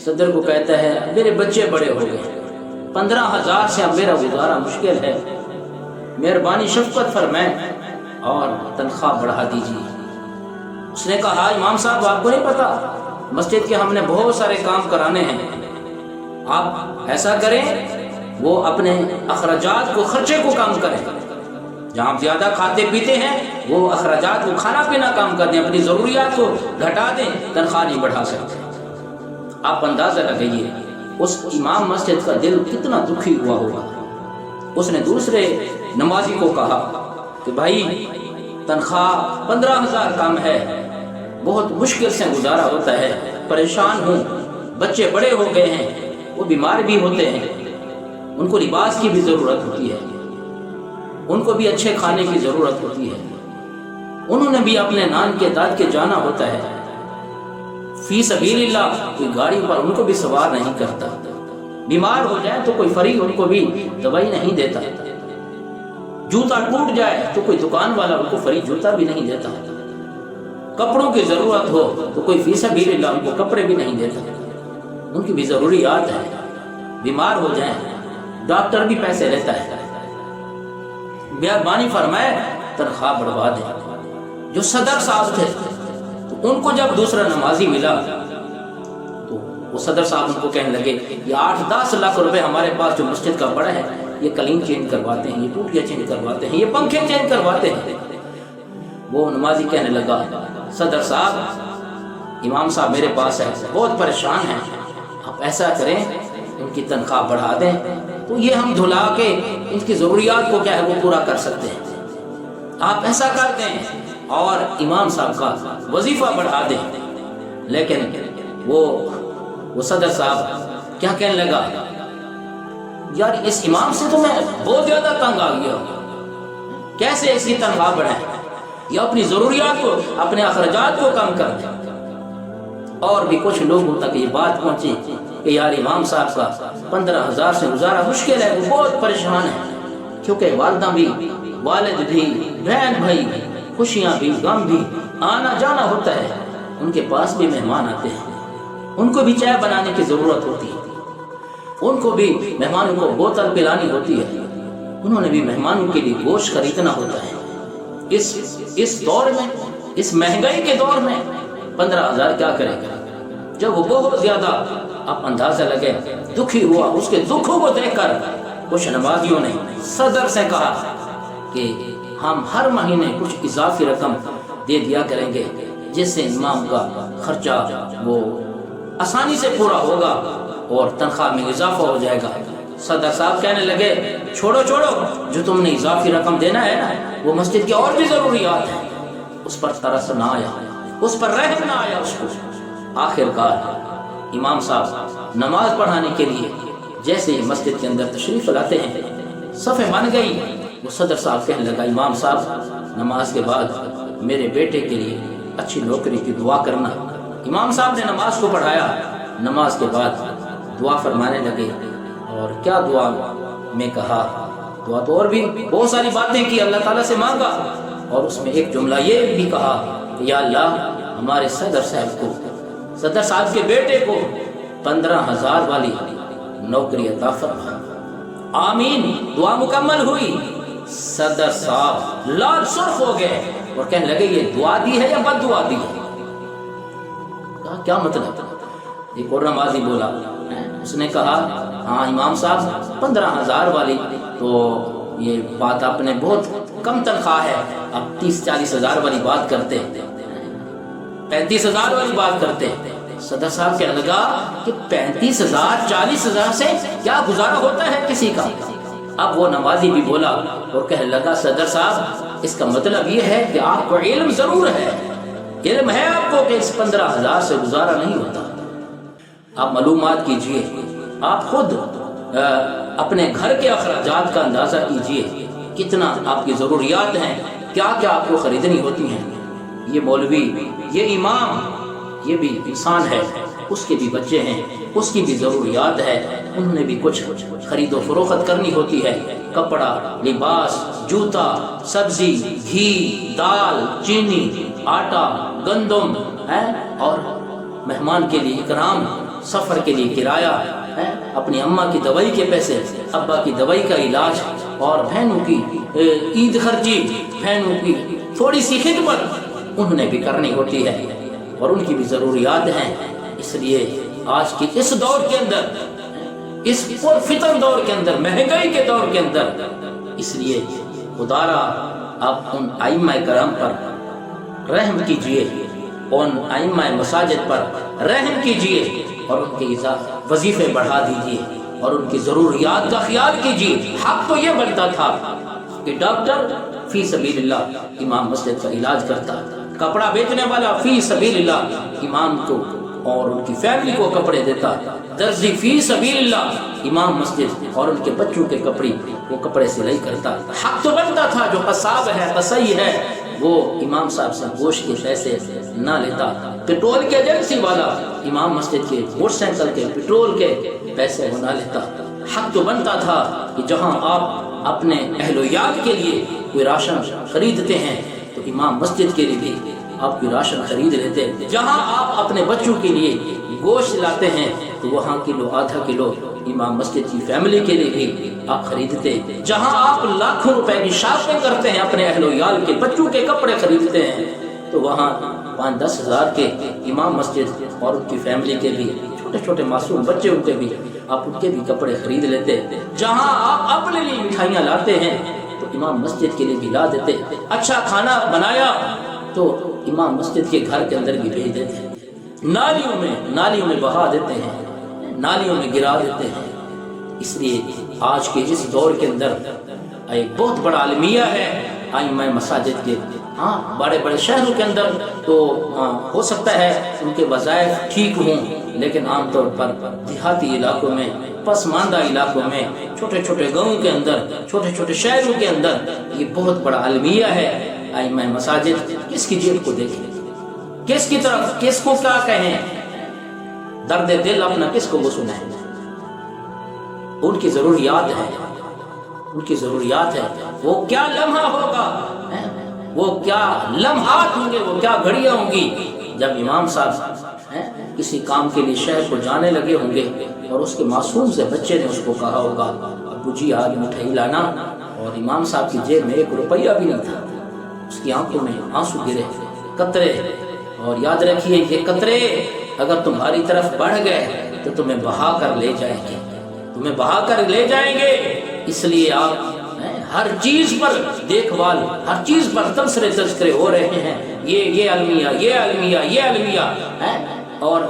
صدر کو کہتا ہے میرے بچے بڑے ہو گئے، 15,000 سے اب میرا گزارا مشکل ہے، مہربانی شفقت فرمائیں اور تنخواہ بڑھا دیجیے۔ اس نے کہا امام صاحب آپ کو نہیں پتا مسجد کے ہم نے بہت سارے کام کرانے ہیں، آپ ایسا کریں وہ اپنے اخراجات کو، خرچے کو کم کریں، جہاں آپ زیادہ کھاتے پیتے ہیں وہ اخراجات کو، کھانا پینا کام کر دیں، اپنی ضروریات کو گھٹا دیں، تنخواہ نہیں بڑھا سکتے۔ آپ اندازہ لگائیے اس امام مسجد کا دل کتنا دکھی ہوا ہوگا۔ اس نے دوسرے نمازی کو کہا کہ بھائی تنخواہ 15,000 کم ہے، بہت مشکل سے گزارا ہوتا ہے، پریشان ہوں، بچے بڑے ہو گئے ہیں، وہ بیمار بھی ہوتے ہیں، ان کو لباس کی بھی ضرورت ہوتی ہے، ان کو بھی اچھے کھانے کی ضرورت ہوتی ہے، انہوں نے بھی اپنے نان کے داد کے جانا ہوتا ہے، فی سبیل اللہ کوئی گاڑی پر ان کو بھی سوار نہیں کرتا، بیمار ہو جائے تو کوئی فریق ان کو بھی دوائی نہیں دیتا، جوتا ٹوٹ جائے تو کوئی دکان والا ان کو فری جوتا بھی نہیں دیتا، کپڑوں کی ضرورت ہو تو کوئی فی سبیل اللہ ان کو کپڑے بھی نہیں دیتا، ان کی بھی ضروریات ہے، بیمار ہو جائیں ڈاکٹر بھی پیسے لیتا ہے، مہربانی فرمائے تنخواہ بڑھوا دیں۔ جو صدر صاحب تھے تو ان کو جب دوسرا نمازی ملا تو وہ صدر صاحب ان کو کہنے لگے یہ 8-10 لاکھ روپے ہمارے پاس جو مسجد کا بڑا ہے، یہ کلیم چینج کرواتے ہیں، یہ ٹوٹیاں چینج کرواتے ہیں، یہ پنکھے چینج کرواتے ہیں۔ وہ نمازی کہنے لگا صدر صاحب امام صاحب میرے پاس ہے، بہت پریشان ہیں، آپ ایسا کریں ان کی تنخواہ بڑھا دیں تو یہ ہم دھلا کے ان کی ضروریات کو کیا ہے وہ پورا کر سکتے ہیں، آپ ایسا کر دیں اور امام صاحب کا وظیفہ بڑھا دیں۔ لیکن وہ صدر صاحب کیا کہنے لگا یار اس امام سے تو میں بہت زیادہ تنگ آ گیا ہوں، کیسے اس کی تنخواہ بڑھائیں، یا اپنی ضروریات کو، اپنے اخراجات کو کم کر دیں۔ اور بھی کچھ لوگوں تک یہ بات پہنچی کہ یار امام صاحب کا 15,000 سے گزارا مشکل ہے، وہ بہت پریشان ہے، کیونکہ والدہ بھی، والد بھی، بہن بھائی، خوشیاں بھی، غم بھی، آنا جانا ہوتا ہے، ان کے پاس بھی مہمان آتے ہیں، ان کو بھی چائے بنانے کی ضرورت ہوتی ہے، ان کو بھی مہمانوں کو بوتل پلانی ہوتی ہے، انہوں نے بھی مہمانوں کے لیے گوشت خریدنا ہوتا ہے۔ اس دور میں، اس مہنگائی کے دور میں 15,000 کیا کرے گا؟ جب وہ بہت زیادہ آپ اندازہ لگے دکھی ہوا، اس کے دکھوں کو دیکھ کر کچھ نمازیوں نے صدر سے کہا کہ ہم ہر مہینے کچھ اضافی رقم دے دیا کریں گے جس سے امام کا خرچہ وہ آسانی سے پورا ہوگا اور تنخواہ میں اضافہ ہو جائے گا۔ صدر صاحب کہنے لگے چھوڑو جو تم نے اضافی رقم دینا ہے نا، وہ مسجد کی اور بھی ضروریات ہیں، اس پر ترس نہ آیا، اس پر رحم نہ آیا اس کو۔ آخر کار امام صاحب نماز پڑھانے کے لیے جیسے ہی مسجد کے اندر تشریف لاتے ہیں، صفیں بن گئی، وہ صدر صاحب کہنے لگا امام صاحب نماز کے بعد میرے بیٹے کے لیے اچھی نوکری کی دعا کرنا۔ امام صاحب نے نماز کو پڑھایا، نماز کے بعد دعا فرمانے لگے، اور کیا دعا میں کہا، دعا تو اور بھی بہت ساری باتیں کی، اللہ تعالیٰ سے مانگا، اور اس میں ایک جملہ یہ بھی کہا کہ یا اللہ ہمارے صدر صاحب کے بیٹے کو 15,000 والی نوکری عطا فرما، آمین۔ دعا مکمل ہوئی، صدر صاحب لال سرخ ہو گئے اور کہنے لگے یہ دعا دی ہے یا بد دعا دی ہے؟ کیا مطلب؟ ایک اور نمازی بولا، اس نے کہا ہاں امام صاحب 15,000 والی تو یہ بات آپ نے بہت کم تنخواہ ہے، آپ 30-40 ہزار والی بات کرتے، 35,000 والی بات کرتے۔ صدر صاحب کہنے لگا کہ 35,000 40,000 سے کیا گزارا ہوتا ہے کسی کا؟ اب وہ نمازی بھی بولا اور کہنے لگا صدر صاحب اس کا مطلب یہ ہے کہ آپ کو علم ضرور ہے، علم ہے آپ کو کہ اس 15,000 سے گزارا نہیں ہوتا۔ آپ معلومات کیجئے، آپ خود اپنے گھر کے اخراجات کا اندازہ کیجئے، کتنا آپ کی ضروریات ہیں، کیا کیا آپ کو خریدنی ہوتی ہیں۔ یہ مولوی، یہ امام، یہ بھی انسان ہے، اس کے بھی بچے ہیں، اس کی بھی ضروریات ہے، انہوں نے بھی کچھ خرید و فروخت کرنی ہوتی ہے، کپڑا، لباس، جوتا، سبزی، گھی، دال، چینی، آٹا، گندم ہے، اور مہمان کے لیے اکرام، سفر کے لیے کرایہ ہے، اپنی اماں کی دوائی کے پیسے، ابا کی دوائی کا علاج، اور بہنوں کی عید خرچی، بہنوں کی تھوڑی سی خدمت انہوں نے بھی کرنی ہوتی ہے، اور ان کی بھی ضروریات ہیں۔ اس لیے آج کی اس دور کے اندر، اس فتن دور کے اندر، مہنگائی کے دور کے اندر، اس لیے خدا را آپ ان ائمہ کرام پر رحم کیجئے، ان ائمہ مساجد پر رحم کیجئے، اور ان کے وظیفے بڑھا دیجئے، اور ان کی ضروریات کا خیال کیجئے۔ حق تو یہ بنتا تھا کہ ڈاکٹر فی سبیل اللہ امام مسجد کا علاج کرتا، کپڑا بیچنے والا فی سبیل اللہ امام کو اور ان کی فیملی کو کپڑے دیتا، درزی فی سبیل اللہ امام مسجد اور ان کے بچوں کے کپڑے سلائی کرتا۔ حق تو بنتا تھا جو قصاب ہے، قصائی ہے، وہ امام صاحب سے گوشت کے پیسے نہ لیتا، پٹرول کے ایجنسی والا امام مسجد کے موٹر سائیکل کے پٹرول کے پیسے وہ نہ لیتا۔ حق تو بنتا تھا کہ جہاں آپ اپنے اہل و عیال کے لیے کوئی راشن خریدتے ہیں تو امام مسجد کے لیے بھی آپ کی راشن خرید لیتے، جہاں آپ اپنے بچوں کے لیے گوشت لاتے ہیں تو وہاں کلو آدھا کلو امام مسجد کی فیملی کے لیے بھی آپ خریدتے، جہاں آپ لاکھوں روپے کی شاپنگ کرتے ہیں، اپنے اہل و عیال کے بچوں کے کپڑے خریدتے ہیں، تو وہاں 5-10 ہزار کے امام مسجد اور ان کی فیملی کے بھی چھوٹے چھوٹے معصوم بچے ان کے بھی آپ ان کے بھی کپڑے خرید لیتے، جہاں آپ اپنے لیے مٹھائیاں لاتے ہیں تو امام مسجد کے لیے بھی لا دیتے، اچھا کھانا بنایا تو امام مسجد کے گھر کے اندر بھی بھیج دیتے ہیں، نالیوں میں بہا دیتے ہیں، نالیوں میں گرا دیتے ہیں۔ اس لیے آج کے اس دور کے اندر ایک بہت بڑا المیہ ہے ائمہ مساجد کے۔ ہاں بڑے بڑے شہروں کے اندر تو ہو سکتا ہے ان کے وظائف ٹھیک ہوں، لیکن عام طور پر دیہاتی علاقوں میں، پسماندہ علاقوں میں، چھوٹے چھوٹے گاؤں کے اندر، چھوٹے چھوٹے شہروں کے اندر یہ بہت بڑا المیہ ہے ائمہ مساجد۔ کس کی جیب کو دیکھیں، کس کی طرف، کس کو کیا کہیں، درد دل اپنا کس کو وہ سنیں۔ ان کی ضروریات ہے، ان کی ضروریات ہے، وہ کیا لمحہ ہوگا، وہ کیا لمحات ہوں گے، وہ کیا گھڑیاں ہوں گی جب امام صاحب کسی کام کے لیے شہر کو جانے لگے ہوں گے اور اس کے معصوم سے بچے نے اس کو کہا ہوگا ابو جی آج مٹھائی لانا، اور امام صاحب کی جیب میں 1 روپیہ بھی نہیں تھا، اس کی آنکھوں میں آنسو گرے، قطرے، اور یاد رکھیے یہ قطرے اگر تمہاری طرف بڑھ گئے تو تمہیں بہا کر لے جائیں گے، تمہیں بہا کر لے جائیں گے۔ اس لیے آپ ہر چیز پر دیکھ بھال، ہر چیز پر تذکرے ہو رہے ہیں، یہ المیہ، یہ المیہ، یہ المیہ، اور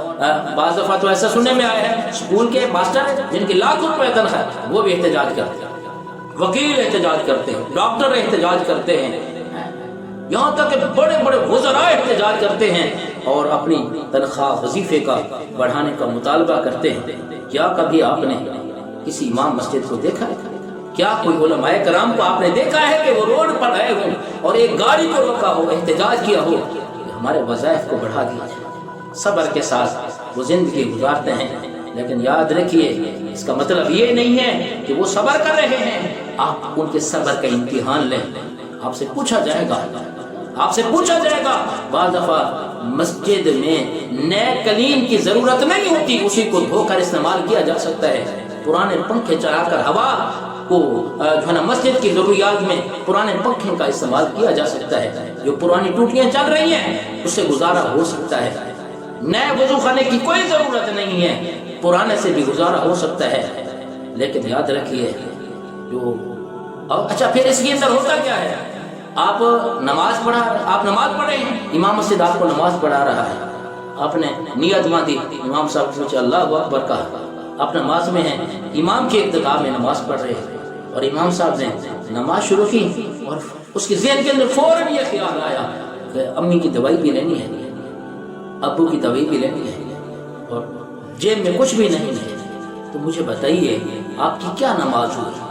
بعض دفعہ تو ایسا سننے میں آیا ہے اسکول کے ماسٹر جن کی لاکھوں روپے تنخواہ وہ بھی احتجاج کرتے ہیں، وکیل احتجاج کرتے ہیں، ڈاکٹر احتجاج کرتے ہیں، یہاں تک کہ بڑے بڑے وزراء احتجاج کرتے ہیں اور اپنی تنخواہ وظیفے کا بڑھانے کا مطالبہ کرتے ہیں۔ کیا کبھی آپ نے کسی امام مسجد کو دیکھا ہے؟ کیا کوئی علماء کرام کو آپ نے دیکھا ہے کہ وہ روڈ پر آئے ہوں اور ایک گاڑی کو روکا ہو، احتجاج کیا ہو کہ ہمارے وظائف کو بڑھا دیا جائے؟ صبر کے ساتھ وہ زندگی گزارتے ہیں، لیکن یاد رکھیے اس کا مطلب یہ نہیں ہے کہ وہ صبر کر رہے ہیں۔ آپ ان کے صبر کا امتحان لیں، آپ سے پوچھا جائے گا، آپ سے پوچھا جائے گا۔ بعض دفعہ مسجد میں نئے قلیم کی ضرورت نہیں ہوتی، اسی کو دھو کر استعمال کیا جا سکتا ہے۔ پرانے پنکھے چلا کر ہوا کو جو ہے نا مسجد کی ضروریات میں پرانے پنکھے کا استعمال کیا جا سکتا ہے، جو پرانی ٹوٹیاں چل رہی ہیں اس سے گزارا ہو سکتا ہے۔ نئے وضو خانے کی کوئی ضرورت نہیں ہے، پرانے سے بھی گزارا ہو سکتا ہے، لیکن یاد رکھیے جو اچھا پھر اس کے اندر ہوتا کیا ہے؟ آپ نماز پڑھے ہیں، امام مسجد آپ کو نماز پڑھا رہا ہے، آپ نے نیت باندھی، امام صاحب سوچے اللہ اکبر کہا، آپ نماز میں ہیں، امام کے اقتداء میں نماز پڑھ رہے ہیں، اور امام صاحب نے نماز شروع کی اور اس کے ذہن کے اندر فوراً یہ خیال آیا کہ امی کی دوائی بھی لینی ہے، ابو کی دوائی بھی لینی ہے، اور جیب میں کچھ بھی نہیں ہے، تو مجھے بتائیے آپ کی کیا نماز ہوئی؟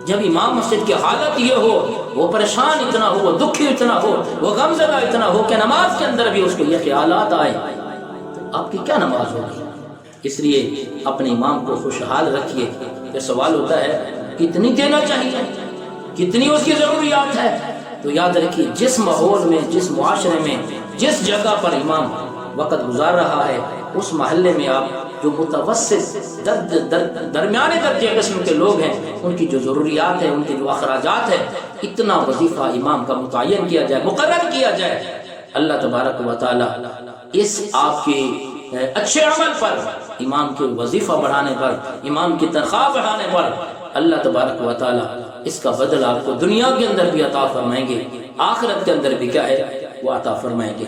جب امام مسجد کی حالت یہ ہو، وہ پریشان اتنا ہو، وہ دکھی اتنا ہو، وہ غمزدہ اتنا ہو کہ نماز کے اندر بھی اس کو یہ خیالات آئے، تو آپ کی کیا نماز ہوگی؟ اس لیے اپنے امام کو خوشحال رکھیے۔ پھر سوال ہوتا ہے کتنی دینا چاہیے، کتنی اس کی ضروریات ہے؟ تو یاد رکھیے جس ماحول میں، جس معاشرے میں، جس جگہ پر امام وقت گزار رہا ہے اس محلے میں آپ جو متوسط درمیانے درجے قسم کے لوگ ہیں، ان کی جو ضروریات ہیں، ان کے جو اخراجات ہیں، اتنا وظیفہ امام کا متعین کیا جائے، مقرر کیا جائے۔ اللہ تبارک و تعالی اس آپ کے اچھے عمل پر، امام کے وظیفہ بڑھانے پر، امام کی تنخواہ بڑھانے پر، اللہ تبارک و تعالی اس کا بدل آپ کو دنیا کے اندر بھی عطا فرمائیں گے، آخرت کے اندر بھی کیا ہے وہ عطا فرمائیں گے۔